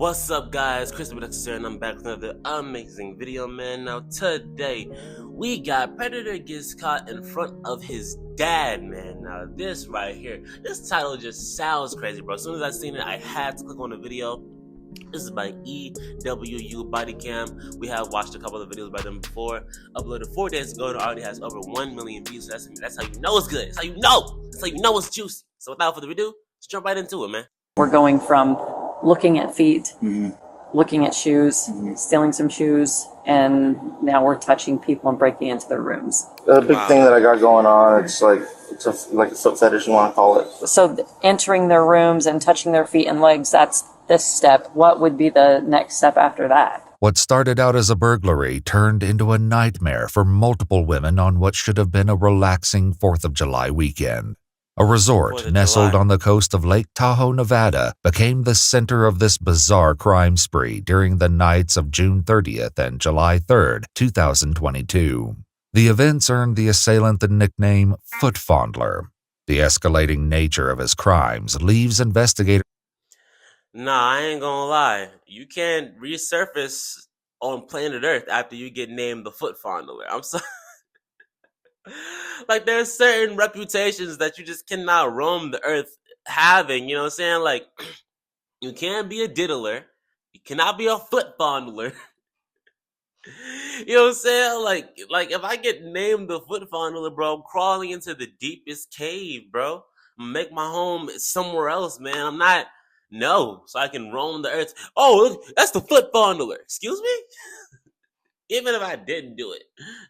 What's up, guys? Chris here, and I'm back with another amazing video, man. Now today we got Predator gets caught in front of his dad, man. Now this right here, this title just sounds crazy, bro. As soon as I seen it, I had to click on the video. This is by EWU Bodycam. We have watched a couple of videos by them before. Uploaded 4 days ago, and it already has over 1 million views. So that's how you know it's good. That's how you know. That's how you know it's juicy. So without further ado, let's jump right into it, man. We're going from looking at feet, looking at shoes, stealing some shoes, and now we're touching people and breaking into their rooms. The big thing that I got going on, it's like a foot fetish, you want to call it. So entering their rooms and touching their feet and legs, that's this step. What would be the next step after that? What started out as a burglary turned into a nightmare for multiple women on what should have been a relaxing 4th of July weekend. A resort nestled on the coast of Lake Tahoe, Nevada, became the center of this bizarre crime spree during the nights of June 30th and July 3rd, 2022. The events earned the assailant the nickname Foot Fondler. The escalating nature of his crimes leaves investigators. Nah, I ain't gonna lie. You can't resurface on planet Earth after you get named the Foot Fondler. I'm sorry. Like, there's certain reputations that you just cannot roam the earth having, you know what I'm saying? Like, you can't be a diddler. You cannot be a foot fondler. You know what I'm saying? Like if I get named the foot fondler, bro, I'm crawling into the deepest cave, bro. Make my home somewhere else, man. I'm not, no, so I can roam the earth. Oh, look, that's the foot fondler. Excuse me? Even if I didn't do it,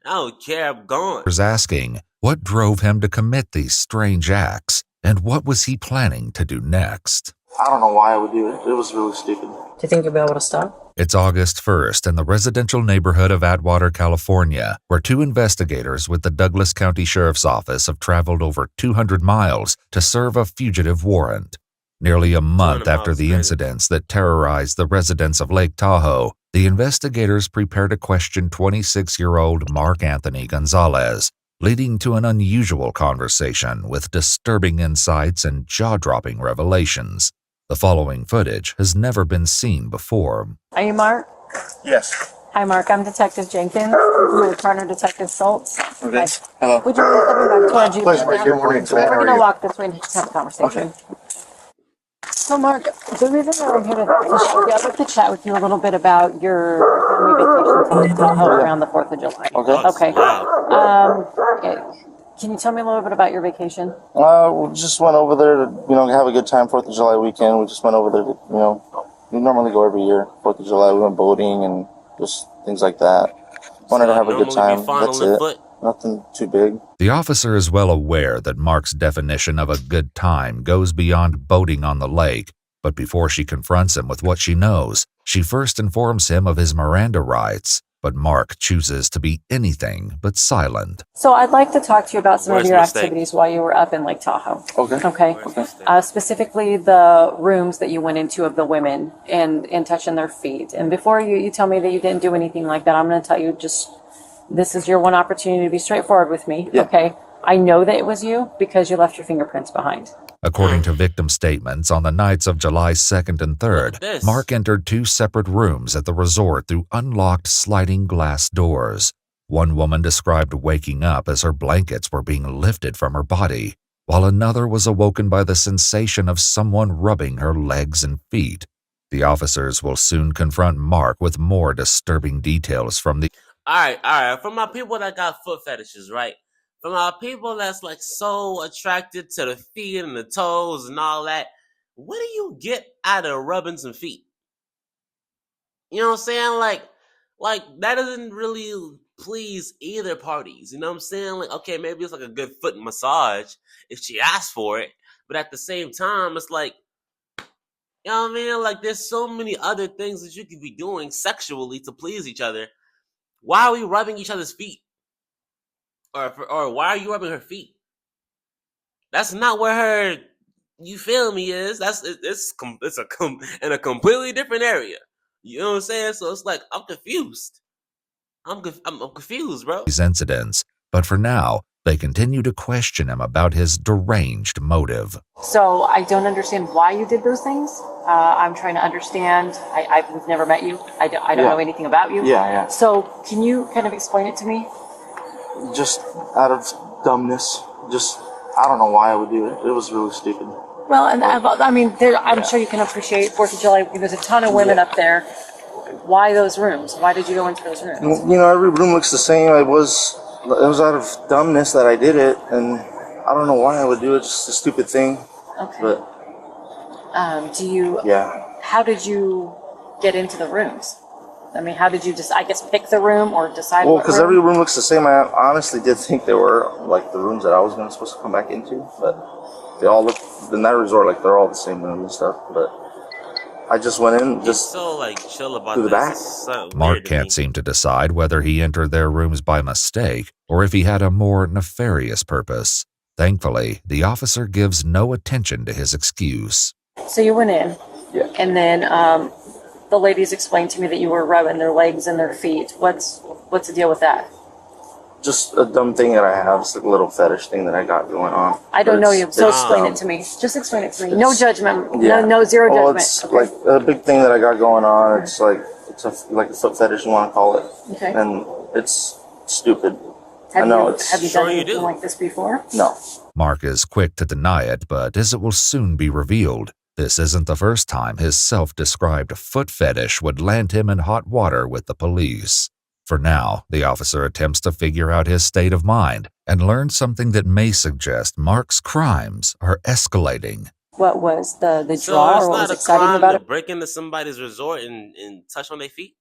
I don't care, I'm gone. Asking what drove him to commit these strange acts and what was he planning to do next. I don't know why I would do it. It was really stupid. Do you think you'll be able to stop? It's August 1st in the residential neighborhood of Atwater, California, where 2 investigators with the Douglas County Sheriff's Office have traveled over 200 miles to serve a fugitive warrant. Nearly a month after the incidents that terrorized the residents of Lake Tahoe, the investigators prepare to question 26-year-old Mark Anthony Gonzalez, leading to an unusual conversation with disturbing insights and jaw-dropping revelations. The following footage has never been seen before. Are you Mark? Yes. Hi, Mark. I'm Detective Jenkins. Your partner, Detective Schultz. Okay. Hi. Hello. Would you please step back to our Jeep? Pleasure. Good morning. We're going to walk this way and have a conversation. Okay. So, Mark, the reason that I'm here I'd like to chat with you a little bit about your family vacation to Lake Tahoe around the 4th of July. Okay. Okay. Can you tell me a little bit about your vacation? We just went over there to, have a good time 4th of July weekend. We just went over there to, we normally go every year, 4th of July. We went boating and just things like that. Wanted to have a good time. That's it. Nothing too big. The officer is well aware that Mark's definition of a good time goes beyond boating on the lake, but before she confronts him with what she knows, she first informs him of his Miranda rights. But Mark chooses to be anything but silent. So I'd like to talk to you about some of your activities while you were up in Lake Tahoe. Okay. Specifically the rooms that you went into of the women and touching their feet. And before you tell me that you didn't do anything like that, I'm going to tell you this is your one opportunity to be straightforward with me. Yeah. Okay. I know that it was you because you left your fingerprints behind. According to victim statements, on the nights of July 2nd and 3rd, Mark entered 2 separate rooms at the resort through unlocked sliding glass doors. One woman described waking up as her blankets were being lifted from her body, while another was awoken by the sensation of someone rubbing her legs and feet. The officers will soon confront Mark with more disturbing details from the... All right. For my people that got foot fetishes, right? For my people that's like so attracted to the feet and the toes and all that, what do you get out of rubbing some feet? You know what I'm saying? Like that doesn't really please either parties. You know what I'm saying? Like, okay, maybe it's like a good foot massage if she asks for it, but at the same time, it's like, you know what I mean? Like, there's so many other things that you could be doing sexually to please each other. Why are we rubbing each other's feet? Or why are you rubbing her feet? That's not where her, you feel me, is. It's in a completely different area. You know what I'm saying? So it's like, I'm confused. I'm confused, bro. These incidents, but for now, They continue to question him about his deranged motive. So I don't understand why you did those things. I'm trying to understand. I've never met you. I don't know anything about you. Yeah. So can you kind of explain it to me? Just out of dumbness. Just, I don't know why I would do it. It was really stupid. Well, and I mean, I'm sure you can appreciate 4th of July. There's a ton of women up there. Why those rooms? Why did you go into those rooms? You know, every room looks the same. It was out of dumbness that I did it, and I don't know why I would do it. Just a stupid thing. Okay. But how did you get into the rooms? I mean, how did you just, I guess, pick the room or decide? Well, what because room? every room looks the same. I honestly did think they were like the rooms that I was supposed to come back into, but they all look in that resort like they're all the same room and stuff. But I just went in, just so like chill about through the this. back. It's so Mark weird to me. can't seem to decide whether he entered their rooms by mistake or if he had a more nefarious purpose. Thankfully, the officer gives no attention to his excuse. So you went in. Yeah. And then the ladies explained to me that you were rubbing their legs and their feet. What's the deal with that? Just a dumb thing that I have. It's like a little fetish thing that I got going on. I don't But know it's- you, so it's, explain it to me. Just explain it to me. No it's- judgment. Yeah. No zero Well, judgment. it's Okay. like a big thing that I got going on. It's like like a foot fetish, you want to call it, Okay. and it's stupid. Have I know you, it's have you Sure done you anything do. like this before? no. Mark is quick to deny it, but as it will soon be revealed, this isn't the first time his self-described foot fetish would land him in hot water with the police. For now, the officer attempts to figure out his state of mind and learns something that may suggest Mark's crimes are escalating. What was the So draw, it's or what not was a exciting crime about to it? break into somebody's resort and touch on their feet.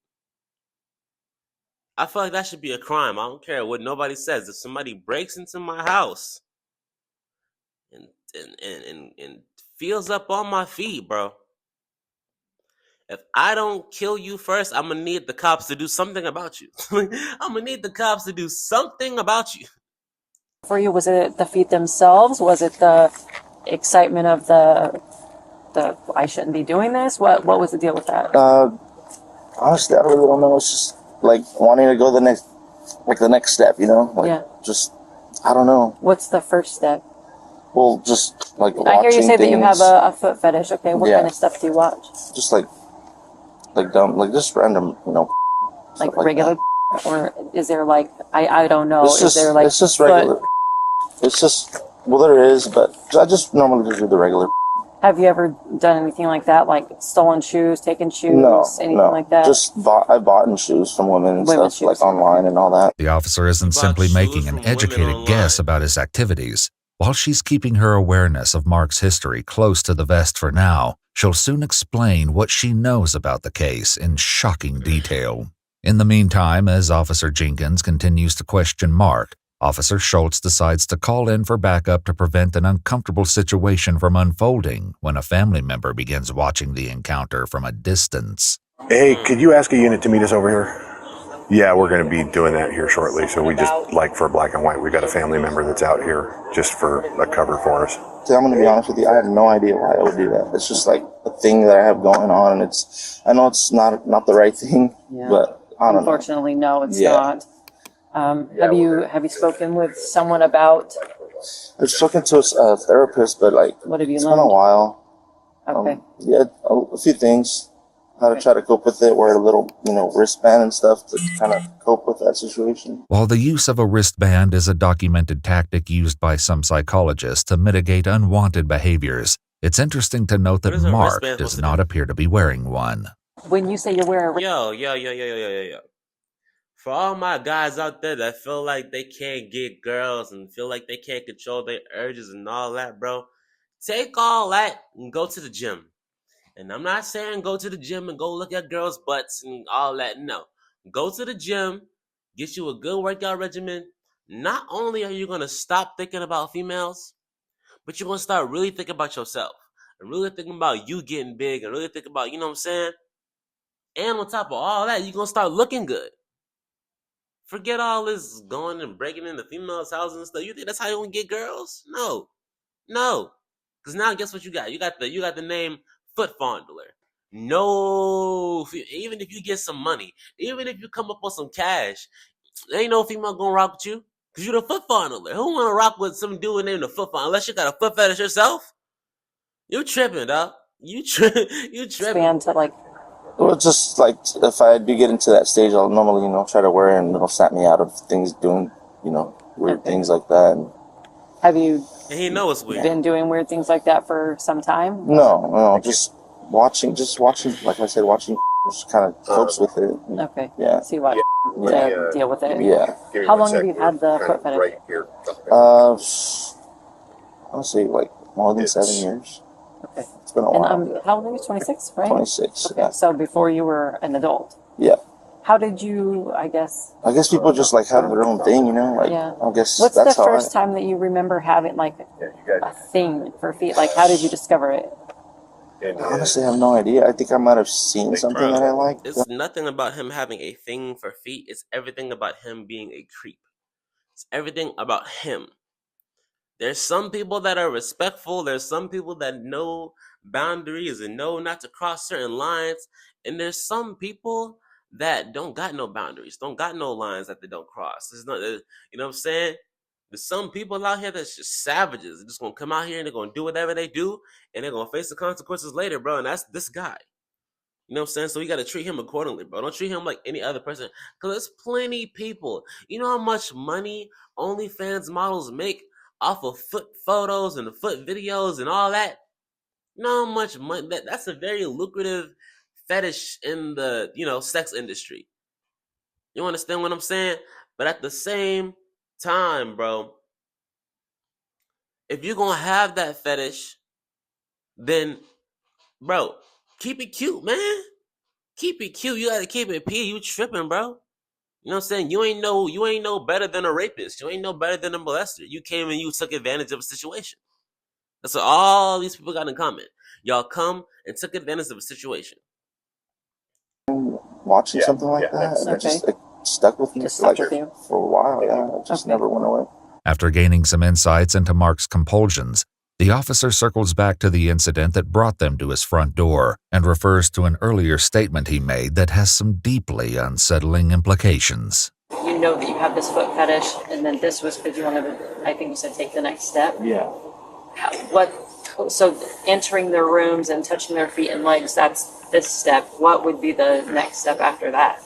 I feel like that should be a crime. I don't care what nobody says. If somebody breaks into my house and feels up on my feet, bro. If I don't kill you first, I'm gonna need the cops to do something about you. I'm gonna need the cops to do something about you. For you, was it the feet themselves? Was it the excitement of the I shouldn't be doing this? What was the deal with that? Honestly, I really don't know. It's just like wanting to go the next step, you know? Like, Yeah. just, I don't know. What's the first step? Well, just like watching I hear you say that you have things, a foot fetish. Okay, what Yeah. kind of stuff do you watch? just like dumb, like just random, you know, Like stuff regular, that. or is there like I don't know? It's just, Is there like it's just foot- regular. It's just, well, there is, but I just normally just do the regular. Have you ever done anything like that, like stolen shoes, taken shoes, No, anything no. like that? Just I bought in shoes from women and Women's stuff, like shoes. online and all that. The officer isn't You bought simply shoes making from an women educated guess online. about his activities. While she's keeping her awareness of Mark's history close to the vest for now, she'll soon explain what she knows about the case in shocking detail. In the meantime, as Officer Jenkins continues to question Mark, Officer Schultz decides to call in for backup to prevent an uncomfortable situation from unfolding when a family member begins watching the encounter from a distance. Hey, could you ask a unit to meet us over here? Yeah, we're going to be doing that here shortly. So we just, like for black and white, we got a family member that's out here just for a cover for us. See, I'm gonna be honest with you. I have no idea why I would do that. It's just like a thing that I have going on, and I know it's not the right thing, Yeah. but I don't know. Unfortunately, no, it's Yeah. not. Have you spoken with someone about I've spoken to a therapist, but like what have you it's been a learned? while. Okay. Yeah, a few things. How to try to cope with it. Wear a little, wristband and stuff to kind of cope with that situation. While the use of a wristband is a documented tactic used by some psychologists to mitigate unwanted behaviors, it's interesting to note What that is a Mark wristband does supposed to not do? appear to be wearing one. When you say you're wearing a Yo. For all my guys out there that feel like they can't get girls and feel like they can't control their urges and all that, bro, take all that and go to the gym. And I'm not saying go to the gym and go look at girls' butts and all that. No. Go to the gym, get you a good workout regimen. Not only are you going to stop thinking about females, but you're going to start really thinking about yourself. And really thinking about you getting big and really thinking about, you know what I'm saying? And on top of all that, you're going to start looking good. Forget all this going and breaking into females' houses and stuff. You think that's how you gonna get girls? No. Because now guess what you got? You got the name foot fondler. No, even if you get some money, even if you come up with some cash, ain't no female gonna rock with you. Cause you're the foot fondler. Who wanna rock with some dude named the foot fondler unless you got a foot fetish yourself? You tripping, dog. You tripping. Expand to like, Well, just like if I do get into that stage, I'll normally, try to wear it and it'll snap me out of things doing, weird Okay. things like that. And have you And he know it's weird. been doing weird things like that for some time? no, just watching, like I said, watching just kind of copes with it. Okay. Yeah. See what Yeah. to deal with it. Yeah. How long have you had the foot fetish? Right here. Honestly, like more than 7 years. Okay. It's been a And while. how old are you? 26, right? 26. Okay. So before you were an adult. Yeah. How did you, I guess, people just like have their own thing, Like Yeah. I guess what's that's the how first time that you remember having like a thing for feet? Like, how did you discover it? I honestly have no idea. I think I might have seen something Bro, that I liked. it's nothing about him having a thing for feet. It's everything about him being a creep. It's everything about him. There's some people that are respectful. There's some people that know boundaries and know not to cross certain lines. And there's some people that don't got no boundaries, don't got no lines that they don't cross. It's not, you know what I'm saying? There's some people out here that's just savages. They're just gonna come out here and they're gonna do whatever they do, and they're gonna face the consequences later, bro. And that's this guy. You know what I'm saying? So you gotta treat him accordingly, bro. Don't treat him like any other person. Cause there's plenty people. You know how much money OnlyFans models make off of foot photos and the foot videos and all that? You know how much money that's a very lucrative fetish in the, sex industry. You understand what I'm saying? But at the same time, bro, if you're gonna have that fetish, then bro, keep it cute, man. Keep it cute. You gotta keep it P. You tripping, bro. You know what I'm saying? You ain't no better than a rapist. You ain't no better than a molester. You came and you took advantage of a situation. That's what all these people got in common. Y'all come and took advantage of a situation. Watching something like that, and it stuck with me for a while. Yeah, it just never went away. After gaining some insights into Mark's compulsions, the officer circles back to the incident that brought them to his front door and refers to an earlier statement he made that has some deeply unsettling implications. You know that you have this foot fetish, and then this was because you wanted to, I think you said, take the next step. Yeah. So entering their rooms and touching their feet and legs, that's this step. What would be the next step after that?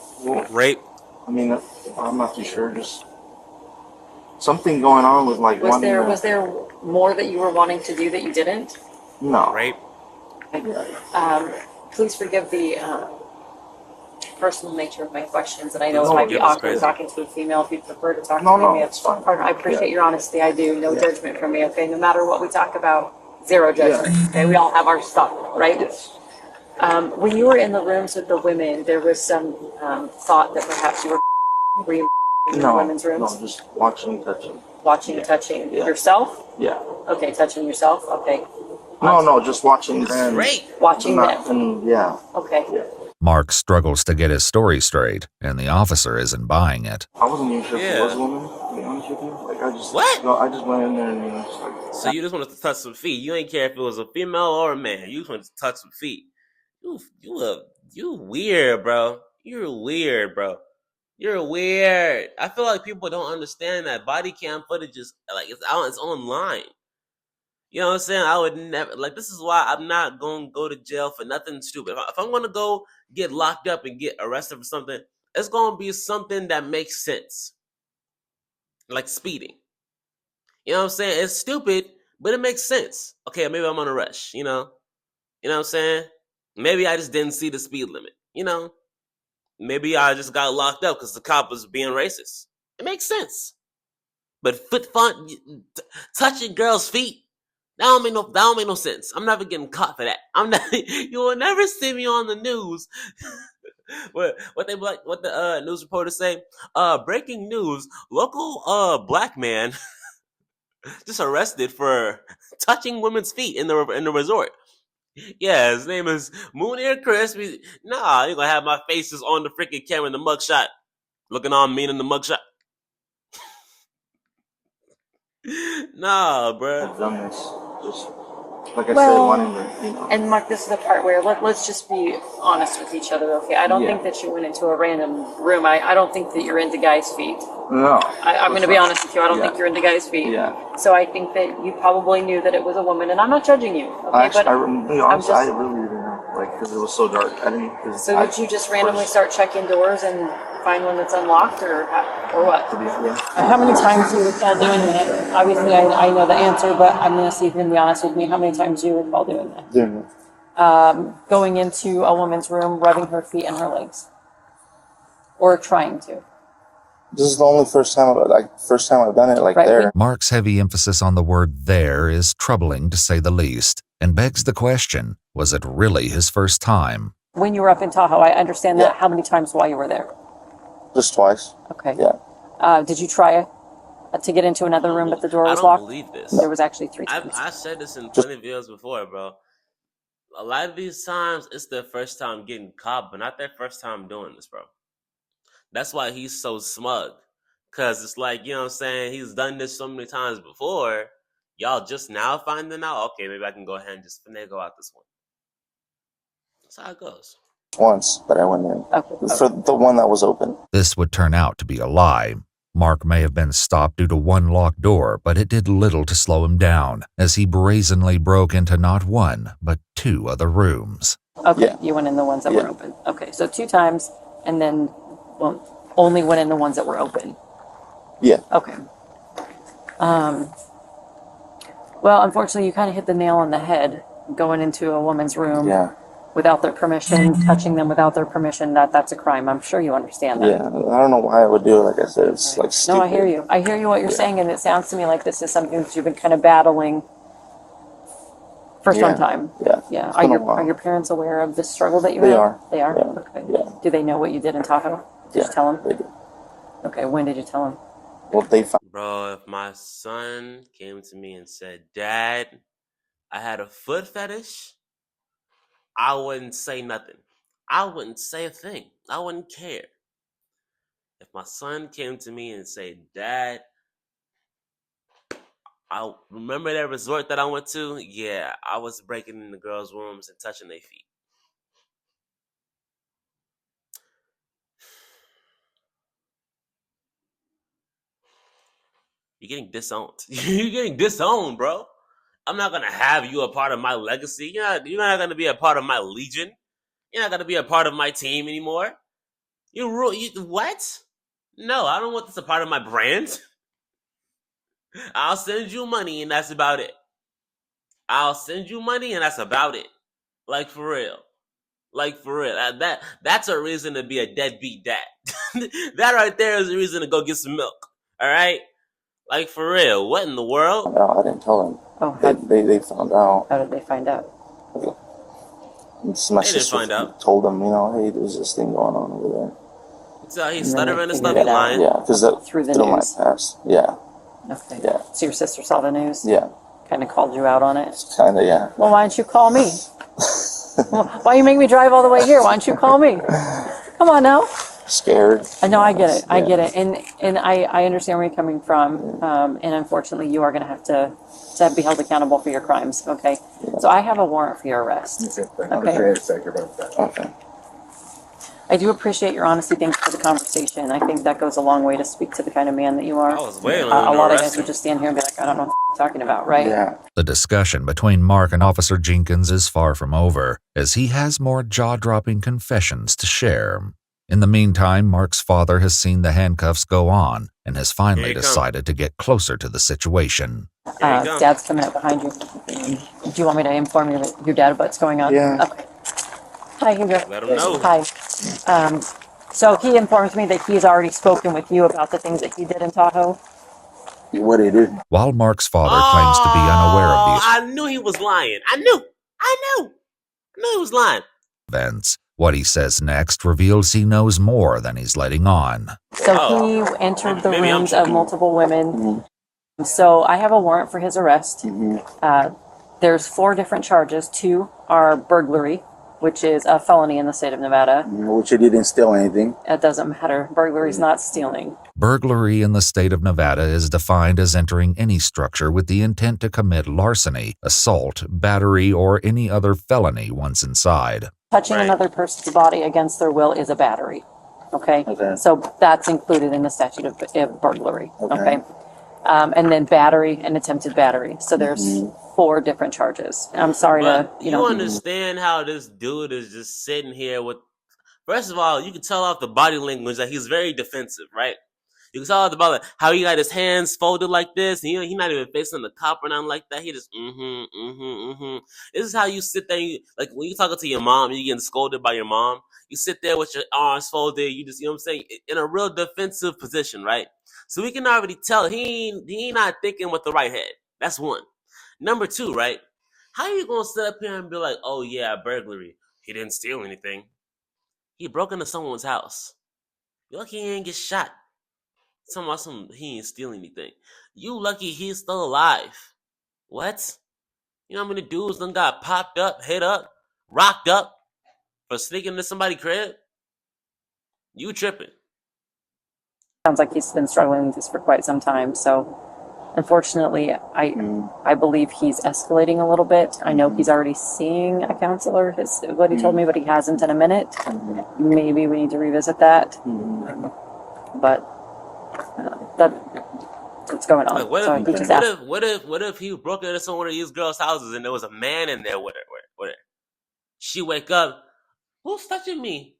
Rape. I mean, I'm not too sure. Just something going on with like Was there more that you were wanting to do that you didn't? No. Rape. Please forgive the personal nature of my questions, and I know No, it might be it's awkward crazy. talking to a female if you prefer to talk No, to me. it's fine. I appreciate your honesty. I do. No judgment from me. Okay, no matter what we talk about, zero judgment. Okay, we all have our stuff, right? Yes. When you were in the rooms with the women, there was some thought that perhaps you were in the women's rooms, No, just watching, touching. watching, touching Yeah. yourself. Yeah. Okay, touching yourself. Okay, No, just watching This is them. rape. watching Not, them. and yeah. Okay. Mark struggles to get his story straight, and the officer isn't buying it. I wasn't even sure if Yeah. it was a woman, to be honest with you. Like, I just... What? I just went in there and, just like... So you just wanted to touch some feet. You ain't care if it was a female or a man. You just wanted to touch some feet. You weird, bro. You're weird, bro. You're weird. I feel like people don't understand that body cam footage is like it's online. You know what I'm saying? I would never this is why I'm not gonna go to jail for nothing stupid. If I'm gonna go get locked up and get arrested for something, it's gonna be something that makes sense. Like speeding. You know what I'm saying? It's stupid, but it makes sense. Okay, maybe I'm on a rush, You know what I'm saying? Maybe I just didn't see the speed limit, Maybe I just got locked up because the cop was being racist. It makes sense. But touching girls' feet, that don't make no sense. I'm never getting caught for that. You will never see me on the news. what the news reporters say? Breaking news: local black man just arrested for touching women's feet in the resort. Yeah, his name is Munir Chris. Nah, you're gonna have my faces on the freaking camera in the mugshot. Looking all mean in the mugshot. Nah, bruh. I've done this. Just Like I said, Well, wanting to, you know. And Mark, this is the part where let's just be honest with each other, okay? I don't Yeah. think that you went into a random room. I don't think that you're into guys' feet. No. I'm going to be honest with you. I don't Yeah. think you're into guys' feet. Yeah. So I think that you probably knew that it was a woman, and I'm not judging you, okay? Actually, But to be honest, just- I really didn't know. Like, because it was so dark. I didn't. so did you just randomly start checking doors and find one that's unlocked, or what? Yeah. How many times do you recall doing that? Obviously, I know the answer, but I'm going to see if you can be honest with me. How many times do you recall doing that? Doing it. Going into a woman's room, rubbing her feet and her legs, or trying to. This is the only first time I've done it like Right, there. Mark's heavy emphasis on the word there is troubling to say the least, and begs the question, was it really his first time? When you were up in Tahoe, I understand that. Yeah. How many times while you were there? Just twice. Okay. Yeah. Did you try to get into another room, but the door was I don't locked? believe this. There was actually 3 times. I said this in plenty of videos before, bro. A lot of these times, it's their first time getting caught, but not their first time doing this, bro. That's why he's so smug. Because it's like, you know what I'm saying? He's done this so many times before. Y'all just now finding out? Okay, maybe I can go ahead and just finagle out this one. That's how it goes. Once, but I went in. Okay. For the one that was open. This would turn out to be a lie. Mark may have been stopped due to one locked door, but it did little to slow him down, as he brazenly broke into not one, but 2 other rooms. Okay, Yeah. you went in the ones that were open. Okay, so 2 times, and then only went in the ones that were open. Yeah. Okay. Well, unfortunately, you kind of hit the nail on the head going into a woman's room Yeah. without their permission, touching them without their permission. That's a crime. I'm sure you understand that. Yeah. I don't know why I would do it. Like I said, it's like stupid. No, I hear you. I hear you what you're saying, and it sounds to me like this is something that you've been kind of battling for some Yeah. time. Yeah. Yeah. It's Are been a your while. parents aware of this struggle that you They have? are. They are? Yeah. Okay. Yeah. Do they know what you did in Tahoe? Did you tell them? They do. Okay, when did you tell them? Well, they found. Bro, if my son came to me and said, Dad, I had a foot fetish, I wouldn't say nothing. I wouldn't say a thing. I wouldn't care. If my son came to me and said, Dad, I remember that resort that I went to? Yeah, I was breaking in the girls' rooms and touching their feet. You're getting disowned. You're getting disowned, bro. I'm not gonna have you a part of my legacy. You're not gonna be a part of my legion. You're not gonna be a part of my team anymore. You what? No, I don't want this a part of my brand. I'll send you money and that's about it. I'll send you money and that's about it. Like for real. Like for real. That's a reason to be a deadbeat dad. That right there is a reason to go get some milk. All right? Like for real. What in the world? No, I didn't tell them. Oh, They found out. how did they find out? My They didn't sister find out. told them, hey, there's this thing going on over there. So he's And then they stuttering and figured stuff. it He's out. lying. Yeah, because Through the my news. past. Yeah. Okay. Yeah. So your sister saw the news? Yeah. Kind of called you out on it? Kind of, yeah. Well, why don't you call me? Well, why you make me drive all the way here? Why don't you call me? Come on now. Scared. I know, I get it. I Yeah. get it. And I understand where you're coming from. And unfortunately, you are going to have to be held accountable for your crimes. Okay. So I have a warrant for your arrest. Okay. Okay. I do appreciate your honesty. Thanks for the conversation. I think that goes a long way to speak to the kind of man that you are. I was waiting A on him to lot of arrest guys him. would just stand here and be like, I don't know what you're talking about, right? Yeah. The discussion between Mark and Officer Jenkins is far from over, as he has more jaw-dropping confessions to share. In the meantime, Mark's father has seen the handcuffs go on and has finally Here he comes. decided to get closer to the situation. Here you go. Dad's coming up behind you. Do you want me to inform your dad of what's going on? Yeah. Okay. Hi, Hugo. Let him know. Hi. So he informs me that he's already spoken with you about the things that he did in Tahoe. What he did? While Mark's father claims to be unaware of the I knew he was lying. I knew he was lying. events, what he says next reveals he knows more than he's letting on. So Oh. he entered the Maybe I'm rooms of tripping. multiple women. So I have a warrant for his arrest. There's 4 different charges. 2 are burglary, which is a felony in the state of Nevada. Which he didn't steal anything. It doesn't matter. Burglary is not stealing. Burglary in the state of Nevada is defined as entering any structure with the intent to commit larceny, assault, battery, or any other felony once inside. Touching Right. another person's body against their will is a battery. Okay? Okay. So that's included in the statute of burglary. Okay. Okay? And then battery and attempted battery. So there's 4 different charges. I'm sorry But to, you understand how this dude is just sitting here with. First of all, you can tell off the body language that he's very defensive, right? You can tell off the body how he got his hands folded like this. And he not even facing the cop or nothing like that. He just This is how you sit there. Like when you're talking to your mom, you're getting scolded by your mom. You sit there with your arms folded. You just, you know what I'm saying, in a real defensive position, right? So we can already tell he not thinking with the right head. That's one. Number 2, right? How you gonna sit up here and be like, oh yeah, burglary. He didn't steal anything. He broke into someone's house. You lucky he didn't get shot. Talking about he ain't steal anything. You lucky he's still alive. What? You know how many dudes done got popped up, hit up, rocked up for sneaking into somebody's crib? You tripping. sounds like he's been struggling with this for quite some time. So unfortunately, I believe he's escalating a little bit. I know he's already seeing a counselor, is what he told me, but he hasn't in a minute. Maybe we need to revisit that. But that's going on. Like, So he just asked. what if he broke into some one of these girls' houses and there was a man in there with her? She wake up, who's touching me?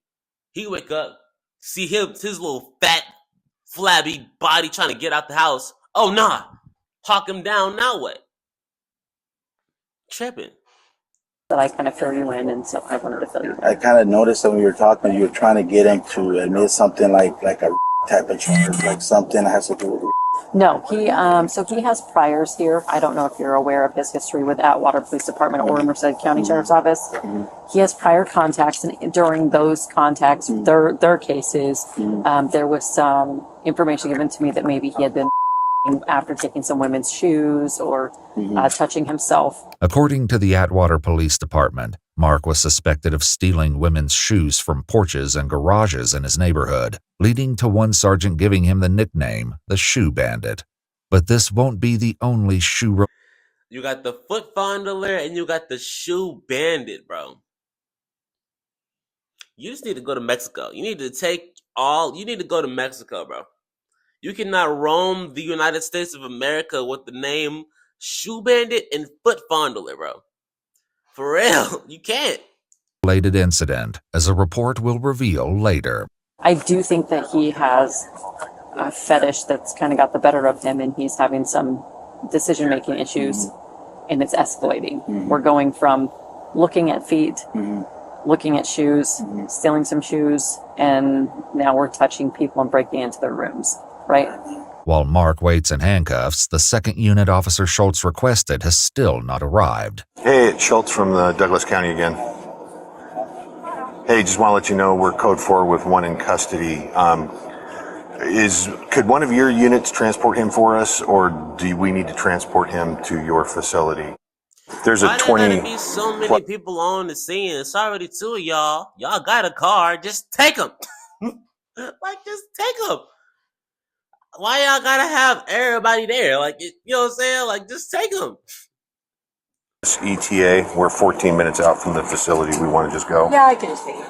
He wake up, see his little fat, flabby body trying to get out the house. Oh nah, hawk him down. Now what? Tripping. That I kind of fill you in, and so I wanted to fill you in. I kind of noticed that when you were talking, you were trying to get him to admit something like a type of charge, like something that has to do with. No, he has priors here. I don't know if you're aware of his history with Atwater Police Department or Merced County Sheriff's Office. He has prior contacts, and during those contacts, their cases, there was some information given to me that maybe he had been after taking some women's shoes or touching himself. According to the Atwater Police Department, Mark was suspected of stealing women's shoes from porches and garages in his neighborhood, leading to one sergeant giving him the nickname the Shoe Bandit. But this won't be the only You got the foot fondler and you got the shoe bandit, bro. You just need to go to Mexico. You need to go to Mexico, bro. You cannot roam the United States of America with the name Shoe Bandit and Foot Fondler, bro. For real, you can't. related incident, as a report will reveal later. I do think that he has a fetish that's kind of got the better of him, and he's having some decision-making issues, and it's escalating. We're going from looking at feet, looking at shoes, stealing some shoes, and now we're touching people and breaking into their rooms, right? While Mark waits in handcuffs, the second unit Officer Schultz requested has still not arrived. Hey, it's Schultz from the Douglas County again. Hey, just want to let you know we're code 4 with one in custody. Could one of your units transport him for us, or do we need to transport him to your facility? There's a Why 20. there gotta be so many people on the scene? It's already 2 of y'all. Y'all got a car. Just take them. Just take them. Why y'all gotta have everybody there? You know what I'm saying? Just take them. ETA. We're 14 minutes out from the facility. We want to just go. Yeah, I can just take it.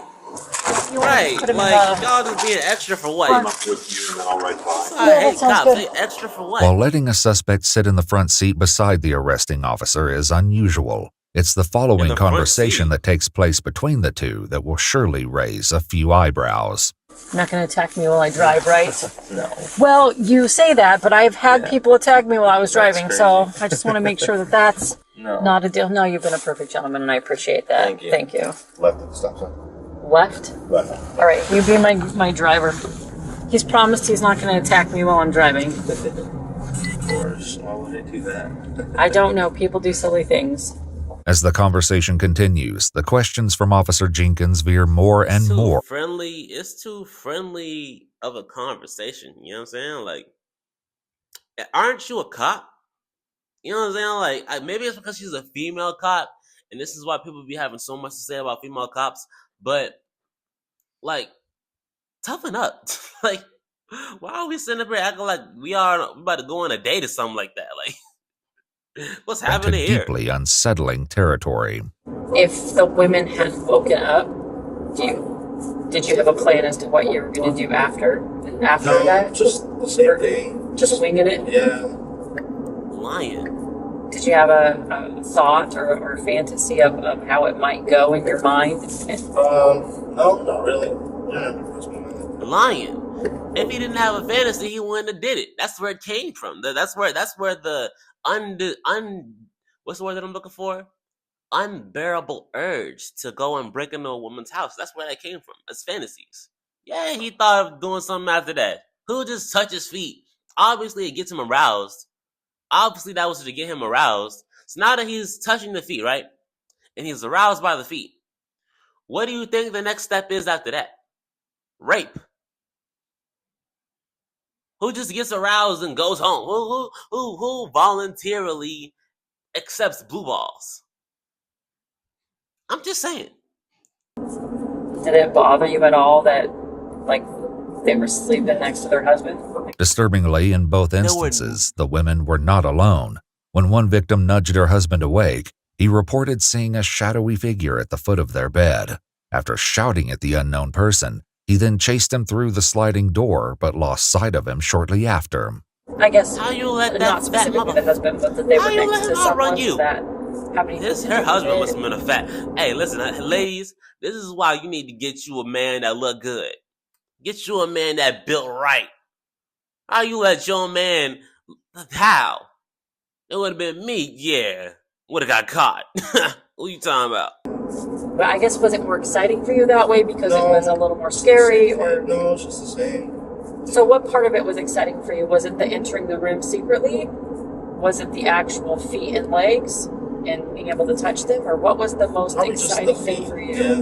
Right. put him in Y'all just being extra for what? With you, and then I'll write by. Hey, that sounds cops, good. they extra for what? While letting a suspect sit in the front seat beside the arresting officer is unusual, it's the In following the front conversation seat. that takes place between the two that will surely raise a few eyebrows. You're not going to attack me while I drive, right? No. Well, you say that, but I've had people attack me while I was driving, so I just want to make sure that that's not a deal. No, you've been a perfect gentleman, and I appreciate that. Thank you. Left at the stop sign. Left? Left. All right, you be my driver. He's promised he's not going to attack me while I'm driving. Of course, why would I do that? I don't know. People do silly things. As the conversation continues, the questions from Officer Jenkins veer more and It's too more. friendly. It's too friendly of a conversation. You know what I'm saying? Aren't you a cop? You know what I'm saying? Maybe it's because she's a female cop and this is why people be having so much to say about female cops, but like, toughen up. Like, why are we sitting up here acting like we about to go on a date or something like that? Like, what's into happening here? deeply unsettling territory. If the women had woken up, did you have a plan as to what you were going to do after No, that? just the same thing. Just winging it? Yeah. Lying. Did you have a thought or a fantasy of how it might go in your mind? No, not really. Yeah. Lying. If he didn't have a fantasy, he wouldn't have did it. That's where it came from. That's where the what's the word that I'm looking for? Unbearable urge to go and break into a woman's house. That's where that came from. It's fantasies. Yeah, he thought of doing something after that. Who just touch his feet? Obviously, it gets him aroused. Obviously, that was to get him aroused. So now that he's touching the feet, right? And he's aroused by the feet. What do you think the next step is after that? Rape. Who just gets aroused and goes home? Who voluntarily accepts blue balls? I'm just saying. Did it bother you at all that, like, they were sleeping next to their husband? Disturbingly, in both instances, the women were not alone. When one victim nudged her husband awake, he reported seeing a shadowy figure at the foot of their bed. After shouting at the unknown person, he then chased him through the sliding door, but lost sight of him shortly after. I guess How you let not that specifically the mother? husband, but that they How were you next let to him outrun someone you? that happening. Her husband must have been a fat. Hey, listen, ladies, this is why you need to get you a man that look good. Get you a man that built right. How you let your man? How? It would have been me. Yeah, would have got caught. What you talking about? But I guess was it more exciting for you that way because it was a little more scary? Or No, it's just the same. so what part of it was exciting for you? Was it the entering the room secretly? Was it the actual feet and legs and being able to touch them? Or what was the most Probably just exciting the thing feet. for you? Yeah.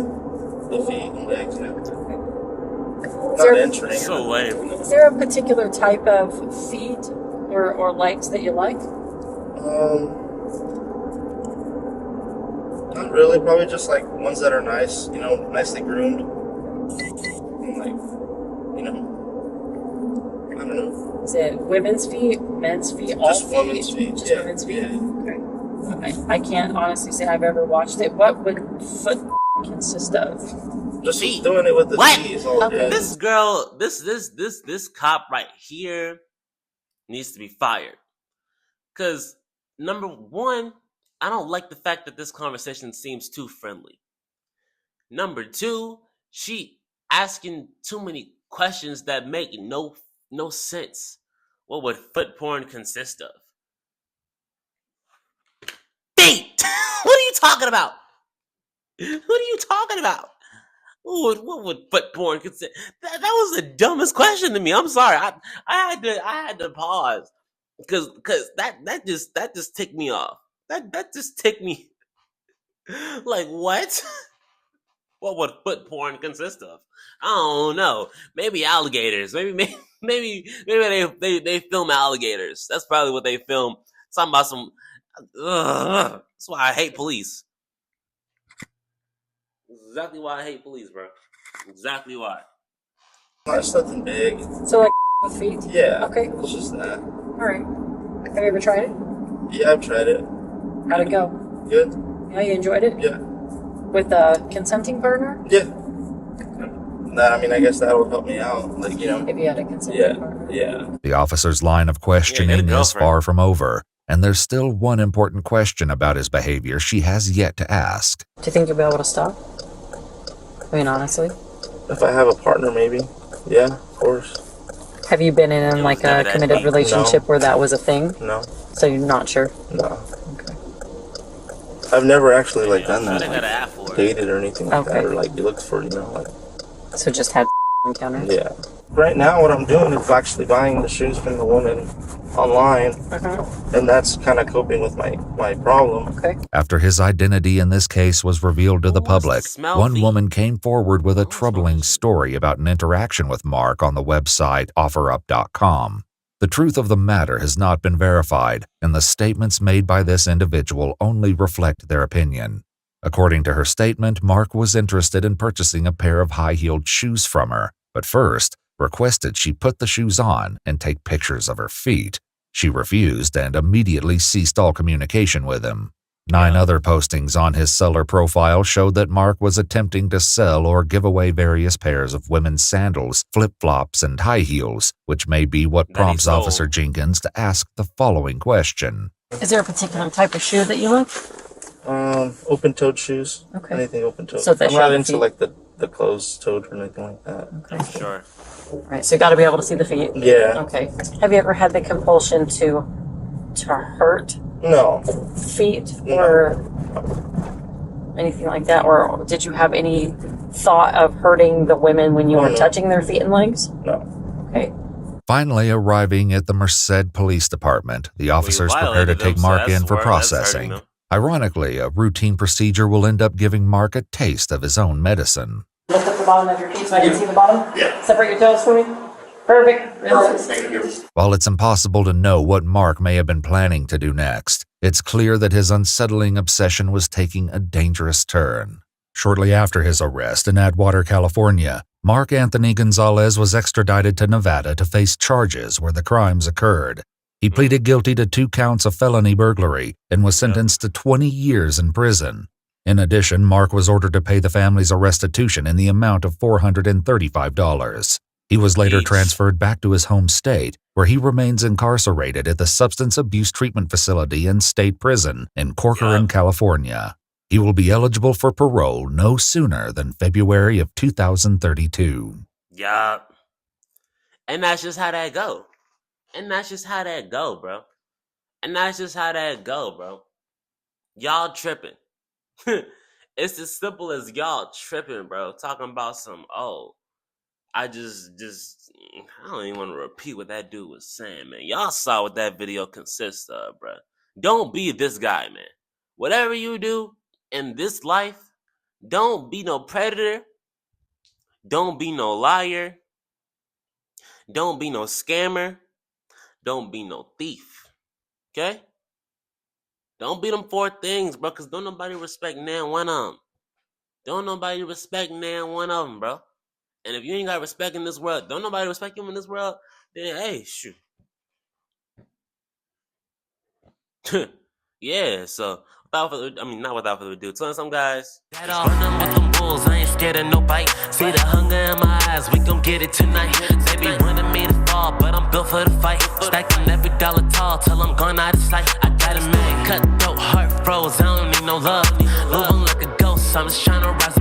The feet and legs, yeah. Is Not there, entering. So lame. is there a particular type of feet or legs that you like? Not really. Probably just like ones that are nice, nicely groomed. And like, I don't know. Is it women's feet, men's feet, all Just feet? women's feet, Just yeah, women's feet? yeah. Okay. I can't honestly say I've ever watched it. What would foot consist of? Just Feet. doing it with the What? feet is all Okay. good. This girl, this cop right here needs to be fired. Cause number one, I don't like the fact that this conversation seems too friendly. Number two, she asking too many questions that make no sense. What would foot porn consist of? Feet! What are you talking about? What are you talking about? What would foot porn consist? That was the dumbest question to me. I'm sorry. I had to pause because that just ticked me off. That just ticked me. Like what? What would foot porn consist of? I don't know. Maybe alligators. Maybe they film alligators. That's probably what they film. Talking about some. That's why I hate police. Exactly why I hate police, bro. Exactly why. It's nothing big. So like with feet? Yeah. Okay, It's just that. all right. Have you ever tried it? Yeah, I've tried it. How'd it go? Good. Yeah, you enjoyed it? Yeah. With a consenting partner? Yeah. I guess that would help me out. Like, If you had a consenting Yeah. partner. Yeah. The officer's line of questioning is girlfriend. far from over, and there's still one important question about his behavior she has yet to ask. Do you think you'll be able to stop? I mean, honestly. If I have a partner, maybe. Yeah, of course. Have you been in like never a that committed deep. relationship where that was a thing? No. So you're not sure? No. I've never actually done What that. I gotta ask for? Dated or anything like that, Okay. or looked for, So just had encounters? yeah. Right now, what I'm doing is actually buying the shoes from the woman online, and that's kind of coping with my problem. Okay. After his identity in this case was revealed to the Who wants to public, smell one feet? woman came forward with a Who wants troubling to- story about an interaction with Mark on the website OfferUp.com. The truth of the matter has not been verified, and the statements made by this individual only reflect their opinion. According to her statement, Mark was interested in purchasing a pair of high-heeled shoes from her, but first requested she put the shoes on and take pictures of her feet. She refused and immediately ceased all communication with him. 9 other postings on his seller profile showed that Mark was attempting to sell or give away various pairs of women's sandals, flip-flops, and high heels, which may be what prompts Officer Jenkins to ask the following question. Is there a particular type of shoe that you like? Open-toed shoes. Okay. Anything open-toed. So they I'm show not the into feet? like the closed-toed or anything like that. Okay. Sure. Right. So you got to be able to see the feet. Yeah. Okay. Have you ever had the compulsion to hurt No. feet or anything like that, or did you have any thought of hurting the women when you were no. touching their feet and legs? No. Okay. Finally arriving at the Merced Police Department, the officers prepare to take Mark in for processing. Ironically, a routine procedure will end up giving Mark a taste of his own medicine. Lift up the bottom of your feet so I can see the bottom. Yeah. Separate your toes for me. Perfect. Relax. While it's impossible to know what Mark may have been planning to do next, it's clear that his unsettling obsession was taking a dangerous turn. Shortly after his arrest in Atwater, California, Mark Anthony Gonzalez was extradited to Nevada to face charges where the crimes occurred. He pleaded guilty to 2 counts of felony burglary and was sentenced to 20 years in prison. In addition, Mark was ordered to pay the family's a restitution in the amount of $435. He was later transferred back to his home state, where he remains incarcerated at the Substance Abuse Treatment Facility and State Prison in Corcoran, California. He will be eligible for parole no sooner than February of 2032. Yup. And that's just how that go. And that's just how that go, bro. And that's just how that go, bro. Y'all tripping. It's as simple as y'all tripping, bro. Talking about some, I don't even want to repeat what that dude was saying, man. Y'all saw what that video consists of, bro. Don't be this guy, man. Whatever you do in this life, don't be no predator. Don't be no liar. Don't be no scammer. Don't be no thief. Okay? Don't be them 4 things, bro, because don't nobody respect nan one of them. Don't nobody respect nan one of them, bro. And if you ain't got respect in this world, don't nobody respect you in this world, then hey, shoot. Yeah, so not without further ado, telling some guys. Running with them bulls, I ain't scared of no bite. See the hunger in my eyes, we gon' get it tonight. They be wanting me to fall, but I'm built for the fight. Stacking every dollar tall till I'm gone out of sight. I got a million cutthroat, heart froze, I don't need no love. Moving like a ghost, I'm just trying to rise.